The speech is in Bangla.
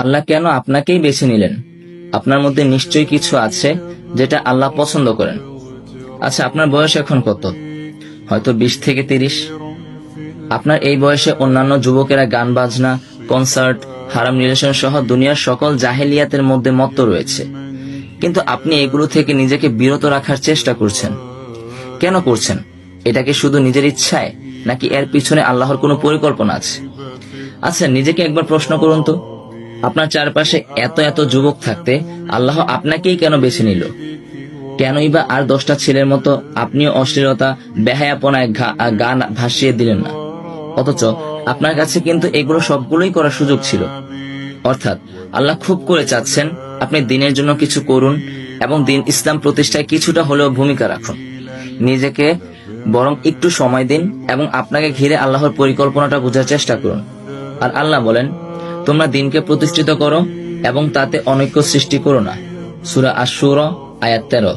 আল্লাহ কেন আপনাকেই বেছে নিলেন? আপনার মধ্যে নিশ্চয়ই কিছু আছে যেটা আল্লাহ পছন্দ করেন। আচ্ছা, আপনার বয়স এখন কত? হয়তো 20 থেকে 30। আপনার এই বয়সে অন্যান্য যুবকেরা গান বাজনা, কনসার্ট, হারাম রিলেশন সহ দুনিয়ার সকল জাহেলিয়াতের মধ্যে মত্ত রয়েছে, কিন্তু আপনি এগুলো থেকে নিজেকে বিরত রাখার চেষ্টা করছেন। কেন করছেন? এটা কি শুধু নিজের ইচ্ছায়, নাকি এর পিছনে আল্লাহর কোনো পরিকল্পনা আছে? আচ্ছা, নিজেকে একবার প্রশ্ন করুন তো, আপনার চারপাশে এত এত যুবক থাকতে আল্লাহ আপনাকেই কেন বেছে নিল? কেনই বা আর 10টা ছেলের মতো আপনিও অশ্লীলতা, বেহায়াপনায় গান ভাসিয়ে দিলেন না? অথচ আপনার কাছে কিন্তু এগুলো সবগুলোই করার সুযোগ ছিল। অর্থাৎ আল্লাহ খুব করে চাচ্ছেন আপনি দিনের জন্য কিছু করুন এবং দিন ইসলাম প্রতিষ্ঠায় কিছুটা হলেও ভূমিকা রাখুন। নিজেকে বরং একটু সময় দিন এবং আপনাকে ঘিরে আল্লাহর পরিকল্পনাটা বোঝার চেষ্টা করুন। আর আল্লাহ বলেন, তোমরা দিনকে প্রতিষ্ঠিত করো এবং তাতে অনৈক্য সৃষ্টি করো না। সূরা আশ-শূরা আয়াত 13।